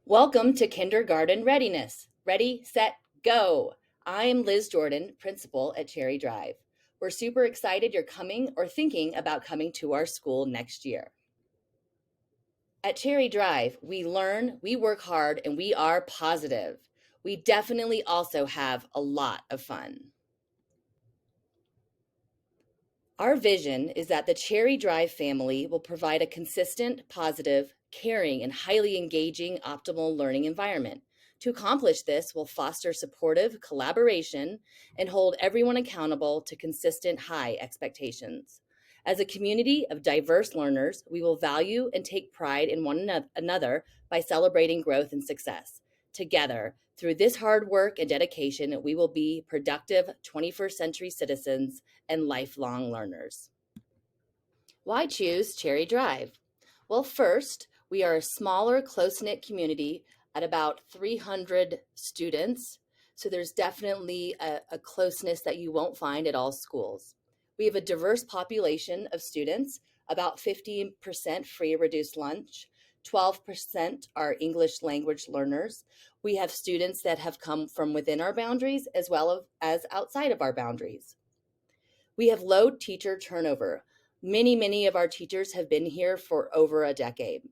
Welcome to Kindergarten Readiness. Ready, set, go. I'm Liz Jordan, principal at Cherry Drive. We're super excited you're coming or thinking about coming to our school next year. At Cherry Drive, we learn, we work hard, and we are positive. We definitely also have a lot of fun. Our vision is that the Cherry Drive family will provide a consistent, positive, caring, and highly engaging optimal learning environment. To accomplish this, we'll foster supportive collaboration and hold everyone accountable to consistent high expectations. As a community of diverse learners, we will value and take pride in one another by celebrating growth and success. Together, through this hard work and dedication, we will be productive 21st century citizens and lifelong learners. Why choose Cherry Drive? Well, first, we are a smaller, close knit community at about 300 students, so there's definitely a closeness that you won't find at all schools. We have a diverse population of students, about 50% free or reduced lunch. 12% are English language learners. We have students that have come from within our boundaries as well as outside of our boundaries. We have low teacher turnover. Many of our teachers have been here for over a decade.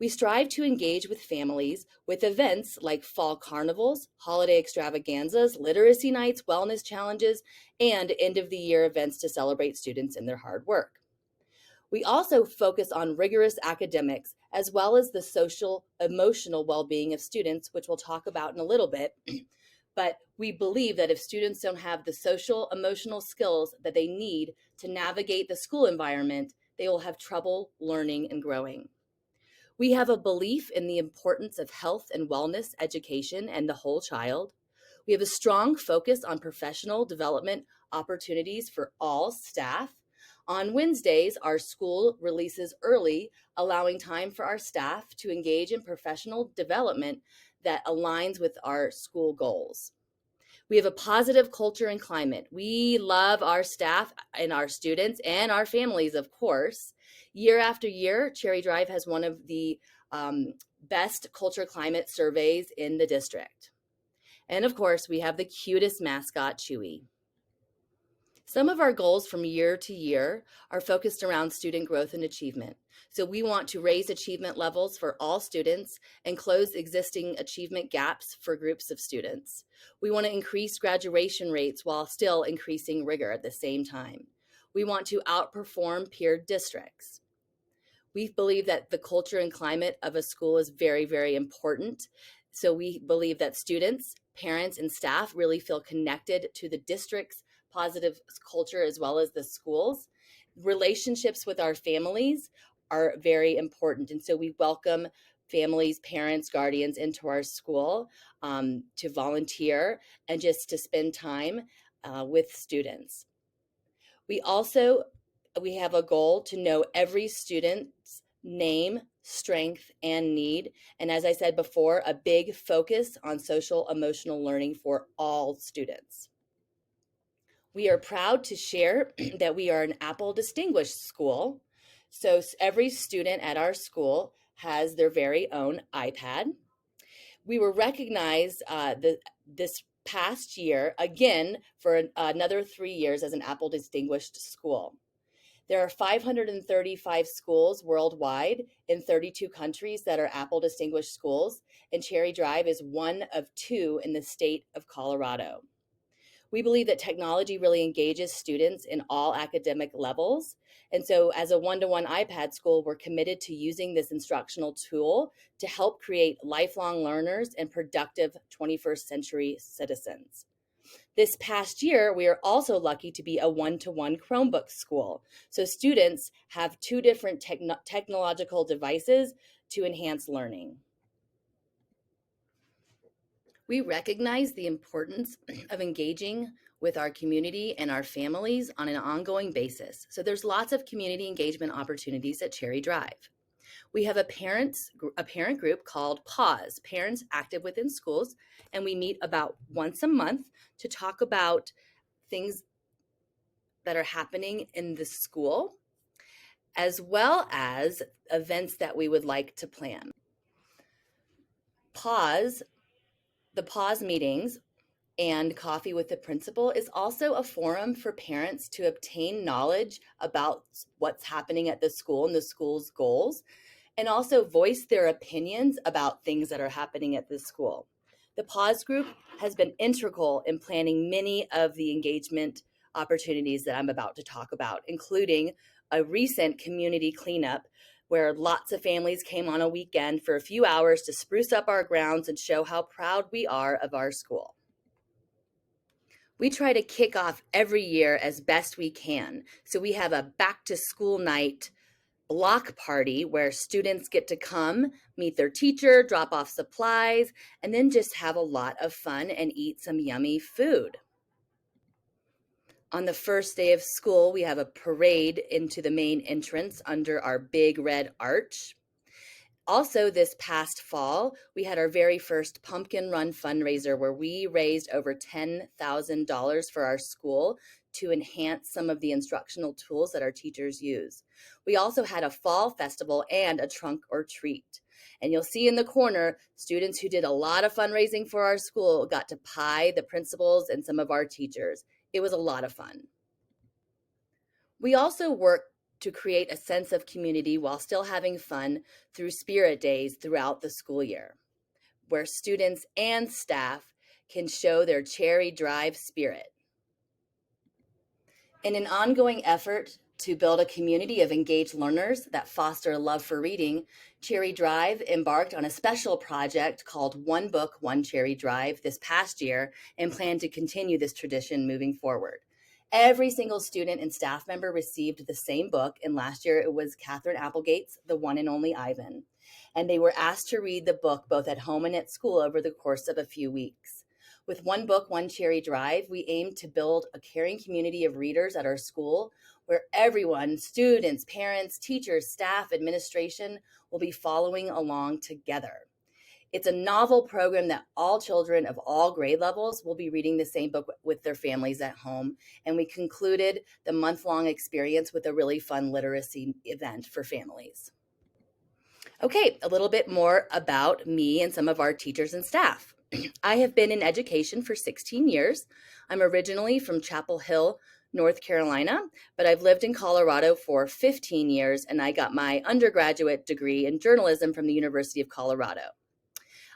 We strive to engage with families with events like fall carnivals, holiday extravaganzas, literacy nights, wellness challenges, and end of the year events to celebrate students and their hard work. We also focus on rigorous academics as well as the social, emotional well-being of students, which we'll talk about in a little bit. But we believe that if students don't have the social, emotional skills that they need to navigate the school environment, they will have trouble learning and growing. We have a belief in the importance of health and wellness education and the whole child. We have a strong focus on professional development opportunities for all staff. On Wednesdays, our school releases early, allowing time for our staff to engage in professional development that aligns with our school goals. We have a positive culture and climate. We love our staff and our students and our families, of course. Year after year, Cherry Drive has one of the best culture climate surveys in the district. And of course, we have the cutest mascot, Chewy. Some of our goals from year to year are focused around student growth and achievement. So we want to raise achievement levels for all students and close existing achievement gaps for groups of students. We want to increase graduation rates while still increasing rigor at the same time. We want to outperform peer districts. We believe that the culture and climate of a school is very important. So we believe that students, parents, and staff really feel connected to the district's positive culture as well as the schools. Relationships with our families are very important. And so we welcome families, parents, guardians into our school to volunteer and just to spend time with students. We have a goal to know every student's name, strength, and need. And as I said before, a big focus on social emotional learning for all students. We are proud to share that we are an Apple Distinguished School. So every student at our school has their very own iPad. We were recognized this past year, again, for another 3 years as an Apple Distinguished School. There are 535 schools worldwide in 32 countries that are Apple Distinguished Schools, and Cherry Drive is one of 2 in the state of Colorado. We believe that technology really engages students in all academic levels. And so as a one-to-one iPad school, we're committed to using this instructional tool to help create lifelong learners and productive 21st century citizens. This past year, we are also lucky to be a one-to-one Chromebook school. So students have 2 different technological devices to enhance learning. We recognize the importance of engaging with our community and our families on an ongoing basis. So there's lots of community engagement opportunities at Cherry Drive. We have a parent group called PAWS, Parents Active Within Schools, and we meet about once a month to talk about things that are happening in the school, as well as events that we would like to plan. Pause, the pause meetings and Coffee with the Principal is also a forum for parents to obtain knowledge about what's happening at the school and the school's goals, and also voice their opinions about things that are happening at the school. The Pause group has been integral in planning many of the engagement opportunities that I'm about to talk about, including a recent community cleanup where lots of families came on a weekend for a few hours to spruce up our grounds and show how proud we are of our school. We try to kick off every year as best we can. So we have a back to school night block party where students get to come, meet their teacher, drop off supplies, and then just have a lot of fun and eat some yummy food. On the first day of school, we have a parade into the main entrance under our big red arch. Also, this past fall, we had our very first Pumpkin Run fundraiser where we raised over $10,000 for our school to enhance some of the instructional tools that our teachers use. We also had a fall festival and a trunk or treat. And you'll see in the corner, students who did a lot of fundraising for our school got to pie the principals and some of our teachers. It was a lot of fun. We also work to create a sense of community while still having fun through Spirit Days throughout the school year, where students and staff can show their Cherry Drive spirit. In an ongoing effort to build a community of engaged learners that foster a love for reading, Cherry Drive embarked on a special project called One Book, One Cherry Drive this past year and plan to continue this tradition moving forward. Every single student and staff member received the same book, and last year it was Catherine Applegate's The One and Only Ivan. And they were asked to read the book both at home and at school over the course of a few weeks. With One Book, One Cherry Drive, we aim to build a caring community of readers at our school where everyone, students, parents, teachers, staff, administration, will be following along together. It's a novel program that all children of all grade levels will be reading the same book with their families at home. And we concluded the month-long experience with a really fun literacy event for families. Okay, a little bit more about me and some of our teachers and staff. I have been in education for 16 years. I'm originally from Chapel Hill, North Carolina, but I've lived in Colorado for 15 years, and I got my undergraduate degree in journalism from the University of Colorado.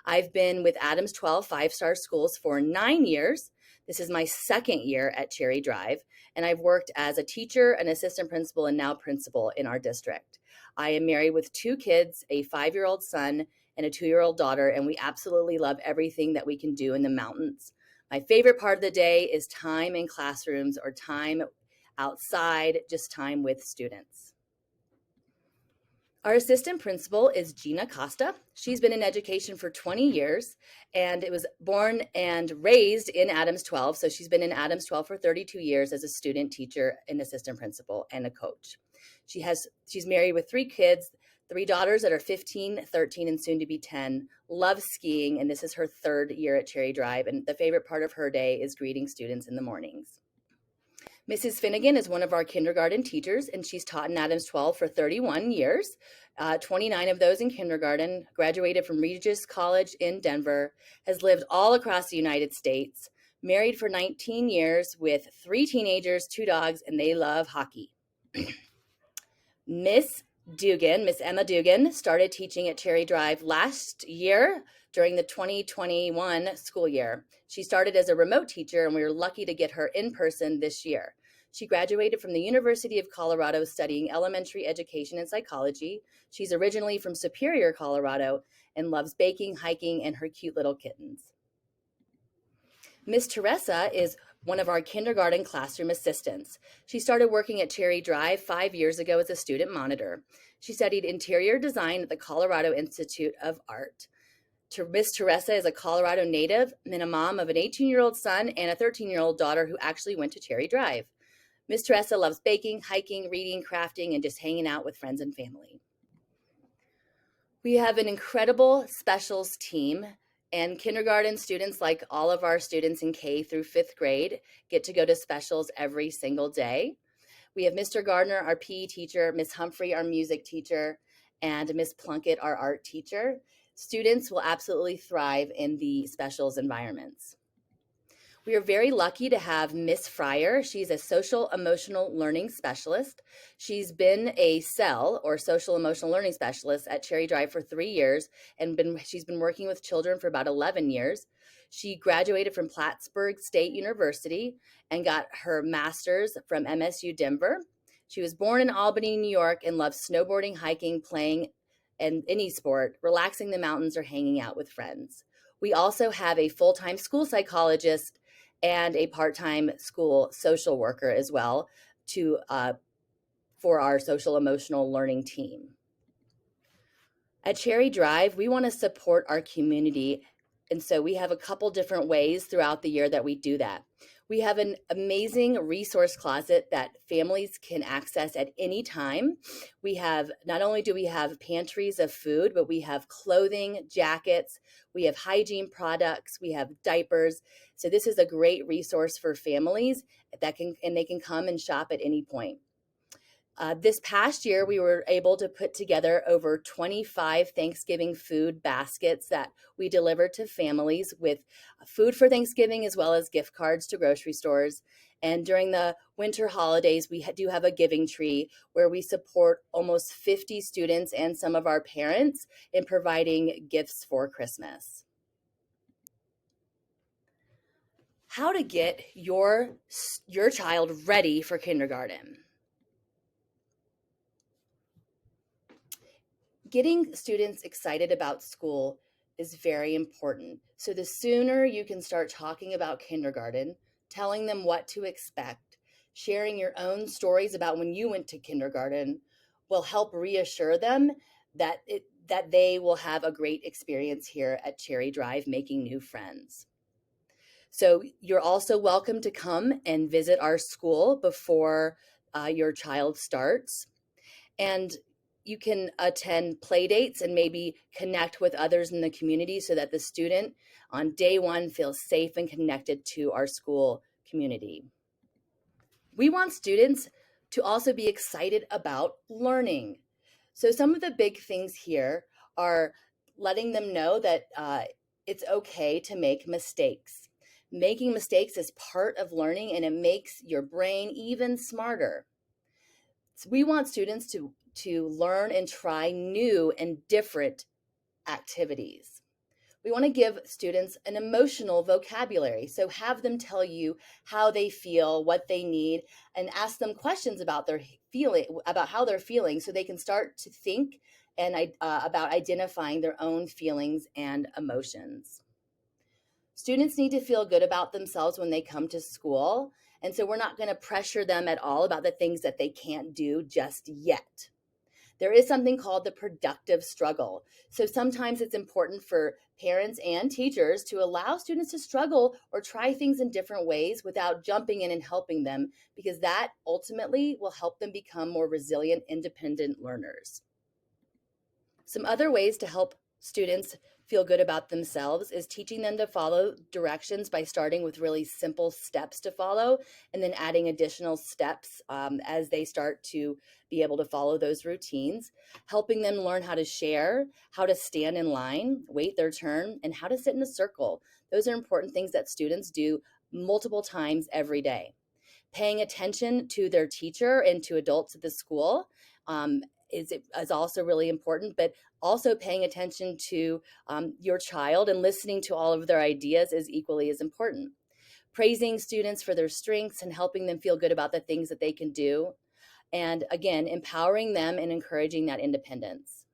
I've been with Adams 12 five-star schools for 9 years. This is my second year at Cherry Drive, and I've worked as a teacher, an assistant principal, and now principal in our district. I am married with 2 kids, a 5-year-old son and a 2-year-old daughter, and we absolutely love everything that we can do in the mountains. My favorite part of the day is time in classrooms or time outside, just time with students. Our assistant principal is Gina Costa. She's been in education for 20 years and it was born and raised in Adams 12. So she's been in Adams 12 for 32 years as a student, teacher, an assistant principal, and a coach. She's married with 3 kids, 3 daughters that are 15, 13, and soon to be 10, loves skiing, and this is her 3rd year at Cherry Drive. And the favorite part of her day is greeting students in the mornings. Mrs. Finnegan is one of our kindergarten teachers, and she's taught in Adams 12 for 31 years, 29 of those in kindergarten, graduated from Regis College in Denver, has lived all across the United States, married for 19 years with 3 teenagers, 2 dogs, and they love hockey. Miss Emma Dugan, started teaching at Cherry Drive last year during the 2021 school year. She started as a remote teacher, and we were lucky to get her in person this year. She graduated from the University of Colorado studying elementary education and psychology. She's originally from Superior, Colorado, and loves baking, hiking, and her cute little kittens. Miss Teresa is one of our kindergarten classroom assistants. She started working at Cherry Drive 5 years ago as a student monitor. She studied interior design at the Colorado Institute of Art. Miss Teresa is a Colorado native and a mom of an 18-year-old son and a 13-year-old daughter who actually went to Cherry Drive. Miss Teresa loves baking, hiking, reading, crafting, and just hanging out with friends and family. We have an incredible specials team, and kindergarten students, like all of our students in K through 5th grade, get to go to specials every single day. We have Mr. Gardner, our PE teacher, Miss Humphrey, our music teacher, and Miss Plunkett, our art teacher. Students will absolutely thrive in the specials environments. We are very lucky to have Miss Fryer. She's a social emotional learning specialist. She's been a SEL, or social emotional learning specialist, at Cherry Drive for 3 years, and she's been working with children for about 11 years. She graduated from Plattsburgh State University and got her master's from MSU Denver. She was born in Albany, New York, and loves snowboarding, hiking, playing, and any sport, relaxing in the mountains, or hanging out with friends. We also have a full-time school psychologist and a part-time school social worker as well for our social emotional learning team. At Cherry Drive, we want to support our community, and so we have a couple different ways throughout the year that we do that. We have an amazing resource closet that families can access at any time. We have, not only do we have pantries of food, but we have clothing, jackets, we have hygiene products, we have diapers. So this is a great resource for families and they can come and shop at any point. This past year, we were able to put together over 25 Thanksgiving food baskets that we delivered to families with food for Thanksgiving, as well as gift cards to grocery stores. And during the winter holidays, we do have a giving tree where we support almost 50 students and some of our parents in providing gifts for Christmas. How to get your child ready for kindergarten. Getting students excited about school is very important. So the sooner you can start talking about kindergarten, telling them what to expect, sharing your own stories about when you went to kindergarten will help reassure them that they will have a great experience here at Cherry Drive, making new friends. So you're also welcome to come and visit our school before your child starts. And you can attend play dates and maybe connect with others in the community so that the student on day one feels safe and connected to our school community. We want students to also be excited about learning. So some of the big things here are letting them know that it's okay to make mistakes. Making mistakes is part of learning, and it makes your brain even smarter. So we want students to learn and try new and different activities. We want to give students an emotional vocabulary. So have them tell you how they feel, what they need, and ask them questions about how they're feeling, so they can start to think and about identifying their own feelings and emotions. Students need to feel good about themselves when they come to school. And so we're not going to pressure them at all about the things that they can't do just yet. There is something called the productive struggle. So sometimes it's important for parents and teachers to allow students to struggle or try things in different ways without jumping in and helping them, because that ultimately will help them become more resilient, independent learners. Some other ways to help students feel good about themselves is teaching them to follow directions by starting with really simple steps to follow, and then adding additional steps as they start to be able to follow those routines. Helping them learn how to share, how to stand in line, wait their turn, and how to sit in a circle. Those are important things that students do multiple times every day. Paying attention to their teacher and to adults at the school is also really important, but also paying attention to your child and listening to all of their ideas is equally as important. Praising students for their strengths and helping them feel good about the things that they can do. And again, empowering them and encouraging that independence.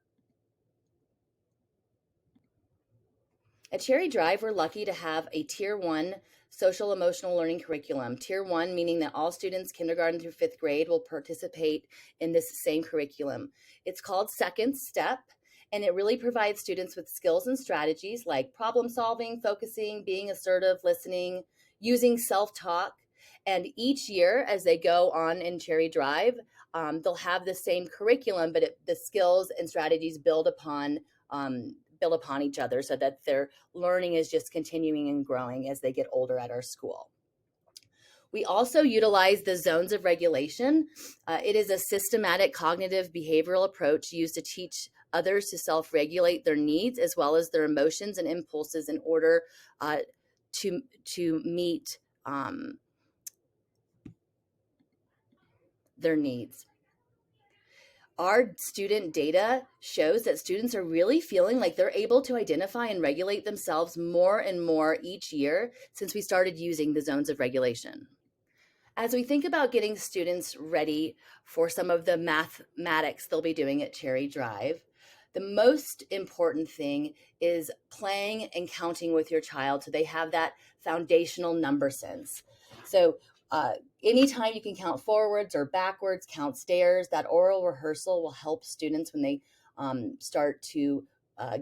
At Cherry Drive, we're lucky to have a Tier 1 social emotional learning curriculum. Tier 1 meaning that all students kindergarten through 5th grade will participate in this same curriculum. It's called Second Step, and it really provides students with skills and strategies like problem solving, focusing, being assertive, listening, using self-talk. And each year as they go on in Cherry Drive, they'll have the same curriculum, but the skills and strategies build upon each other, so that their learning is just continuing and growing as they get older at our school. We also utilize the zones of regulation. It is a systematic cognitive behavioral approach used to teach others to self-regulate their needs as well as their emotions and impulses in order to meet their needs. Our student data shows that students are really feeling like they're able to identify and regulate themselves more and more each year since we started using the zones of regulation. As we think about getting students ready for some of the mathematics they'll be doing at Cherry Drive, the most important thing is playing and counting with your child so they have that foundational number sense. So anytime you can count forwards or backwards, count stairs, that oral rehearsal will help students when they start to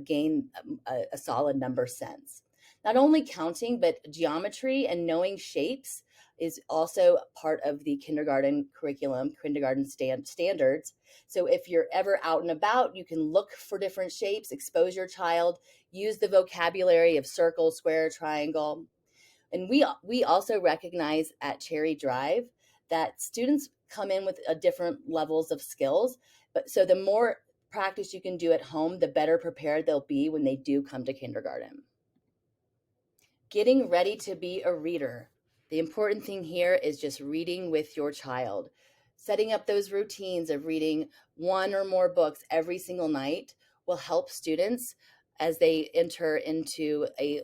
gain a solid number sense. Not only counting, but geometry and knowing shapes is also part of the kindergarten curriculum, kindergarten standards. So if you're ever out and about, you can look for different shapes, expose your child, use the vocabulary of circle, square, triangle. And we also recognize at Cherry Drive that students come in with different levels of skills, but so the more practice you can do at home, the better prepared they'll be when they do come to kindergarten. Getting ready to be a reader. The important thing here is just reading with your child. Setting up those routines of reading one or more books every single night will help students as they enter into a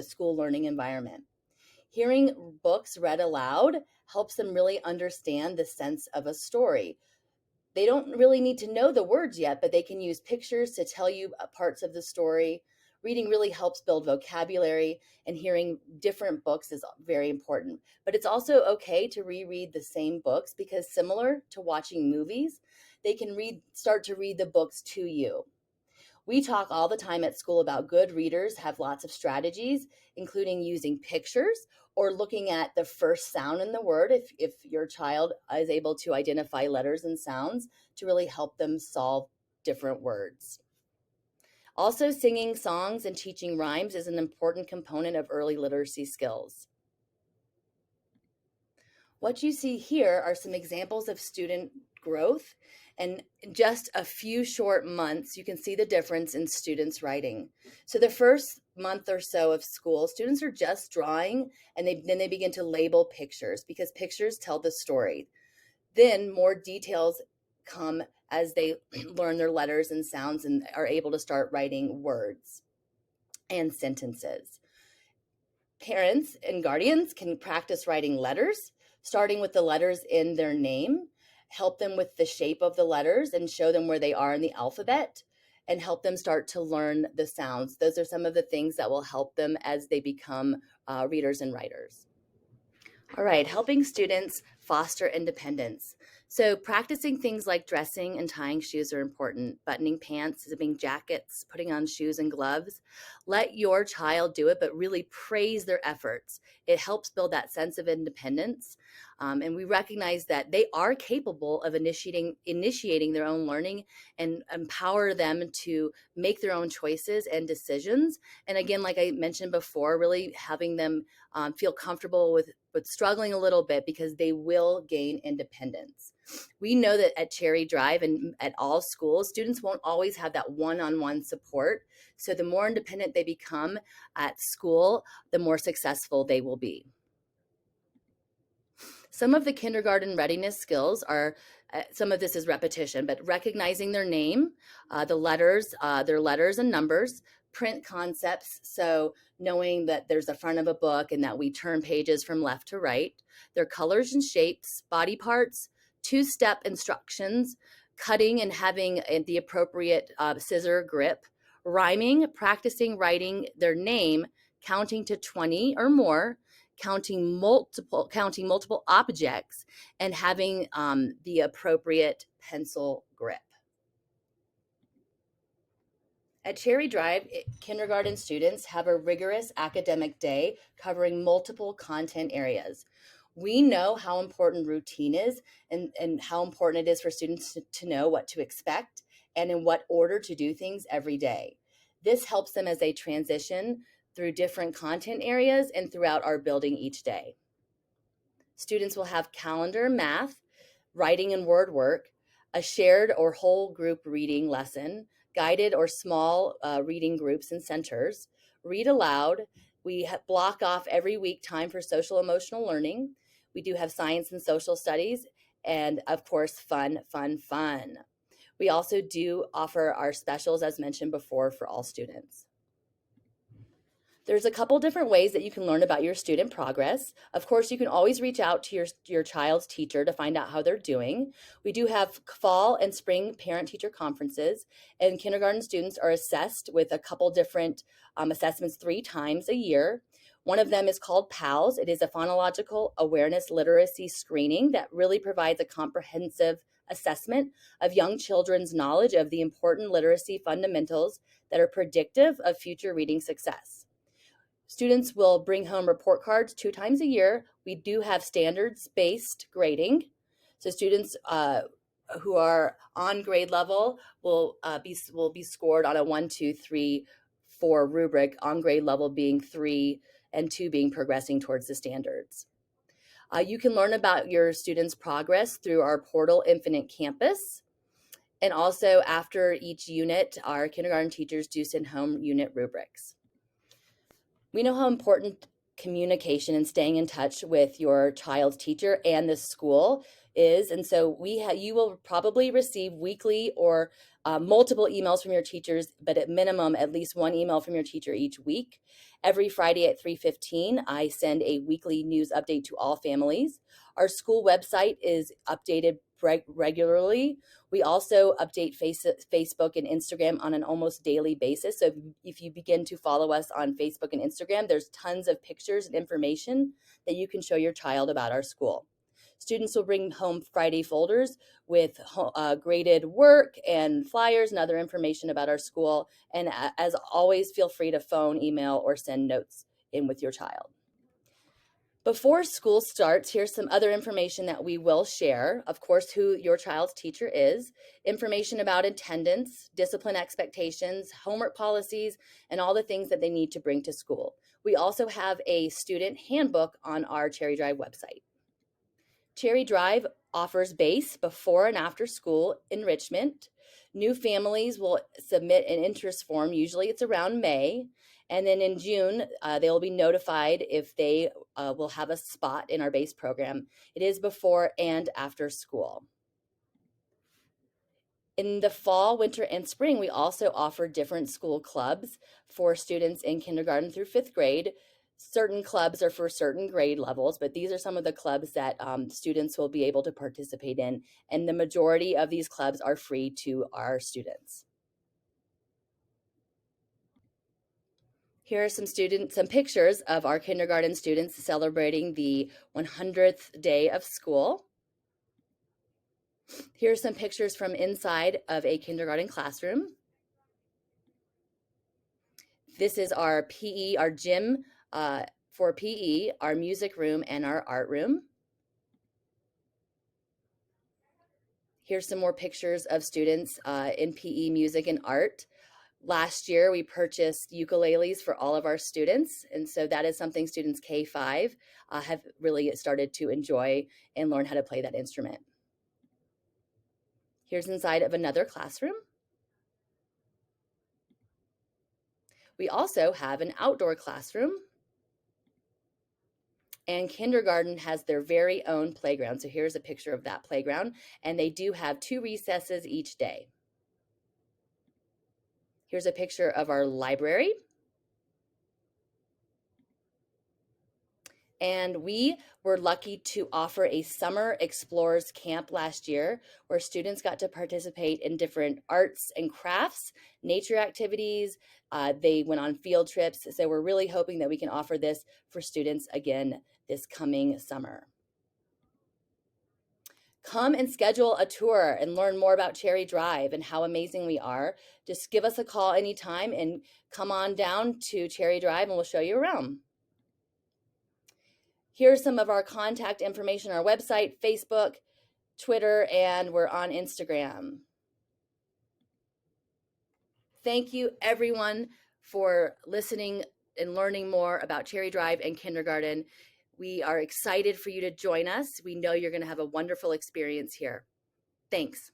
school learning environment. Hearing books read aloud helps them really understand the sense of a story. They don't really need to know the words yet, but they can use pictures to tell you parts of the story. Reading really helps build vocabulary, and hearing different books is very important. But it's also okay to reread the same books because, similar to watching movies, they can start to read the books to you. We talk all the time at school about good readers have lots of strategies, including using pictures or looking at the first sound in the word if your child is able to identify letters and sounds to really help them solve different words. Also, singing songs and teaching rhymes is an important component of early literacy skills. What you see here are some examples of student growth, and in just a few short months, you can see the difference in students' writing. So the first month or so of school, students are just drawing, and then they begin to label pictures because pictures tell the story. Then more details come as they learn their letters and sounds and are able to start writing words and sentences. Parents and guardians can practice writing letters, starting with the letters in their name, help them with the shape of the letters and show them where they are in the alphabet, and help them start to learn the sounds. Those are some of the things that will help them as they become readers and writers. All right, helping students foster independence. So practicing things like dressing and tying shoes are important. Buttoning pants, zipping jackets, putting on shoes and gloves. Let your child do it, but really praise their efforts. It helps build that sense of independence. And we recognize that they are capable of initiating their own learning and empower them to make their own choices and decisions. And again, like I mentioned before, really having them feel comfortable with struggling a little bit because they will gain independence. We know that at Cherry Drive and at all schools, students won't always have that one-on-one support. So the more independent they become at school, the more successful they will be. Some of the kindergarten readiness skills are, some of this is repetition, but recognizing their name, their letters and numbers, print concepts, so knowing that there's the front of a book and that we turn pages from left to right, their colors and shapes, body parts, two-step instructions, cutting and having the appropriate scissor grip, rhyming, practicing writing their name, counting to 20 or more, counting multiple objects, and having the appropriate pencil grip. At Cherry Drive, kindergarten students have a rigorous academic day covering multiple content areas. We know how important routine is and how important it is for students to know what to expect and in what order to do things every day. This helps them as they transition through different content areas and throughout our building each day. Students will have calendar, math, writing and word work, a shared or whole group reading lesson, guided or small reading groups and centers, read aloud. We block off every week time for social emotional learning. We do have science and social studies, and of course, fun, fun, fun. We also do offer our specials, as mentioned before, for all students. There's a couple different ways that you can learn about your student progress. Of course, you can always reach out to your child's teacher to find out how they're doing. We do have fall and spring parent-teacher conferences, and kindergarten students are assessed with a couple different assessments 3 times a year. One of them is called PALS. It is a phonological awareness literacy screening that really provides a comprehensive assessment of young children's knowledge of the important literacy fundamentals that are predictive of future reading success. Students will bring home report cards 2 times a year. We do have standards-based grading. So students who are on grade level will be scored on a 1, 2, 3, 4 rubric, on grade level being 3 and 2 being progressing towards the standards. You can learn about your students' progress through our portal Infinite Campus. And also after each unit, our kindergarten teachers do send home unit rubrics. We know how important communication and staying in touch with your child's teacher and the school is, and so you will probably receive weekly or multiple emails from your teachers, but at minimum, at least 1 email from your teacher each week. Every Friday at 3:15, I send a weekly news update to all families. Our school website is updated regularly. We also update Facebook and Instagram on an almost daily basis. So if you begin to follow us on Facebook and Instagram, there's tons of pictures and information that you can show your child about our school. Students will bring home Friday folders with graded work and flyers and other information about our school. And as always, feel free to phone, email, or send notes in with your child. Before school starts, here's some other information that we will share. Of course, who your child's teacher is, information about attendance, discipline expectations, homework policies, and all the things that they need to bring to school. We also have a student handbook on our Cherry Drive website. Cherry Drive offers BASE before and after school enrichment. New families will submit an interest form. Usually it's around May. And then in June, they will be notified if they will have a spot in our BASE program. It is before and after school. In the fall, winter, and spring, we also offer different school clubs for students in kindergarten through 5th grade. Certain clubs are for certain grade levels, but these are some of the clubs that students will be able to participate in, and the majority of these clubs are free to our students. Here are some pictures of our kindergarten students celebrating the 100th day of school. Here are some pictures from inside of a kindergarten classroom. This is our PE, our gym for PE, our music room, and our art room. Here's some more pictures of students in PE, music, and art. Last year, we purchased ukuleles for all of our students, and so that is something students K-5 have really started to enjoy and learn how to play that instrument. Here's inside of another classroom. We also have an outdoor classroom, and kindergarten has their very own playground. So here's a picture of that playground, and they do have 2 recesses each day. Here's a picture of our library. And we were lucky to offer a Summer Explorers Camp last year where students got to participate in different arts and crafts, nature activities. They went on field trips. So we're really hoping that we can offer this for students again this coming summer. Come and schedule a tour and learn more about Cherry Drive and how amazing we are. Just give us a call anytime and come on down to Cherry Drive and we'll show you around. Here's some of our contact information, our website, Facebook, Twitter, and we're on Instagram. Thank you everyone for listening and learning more about Cherry Drive and kindergarten. We are excited for you to join us. We know you're going to have a wonderful experience here. Thanks.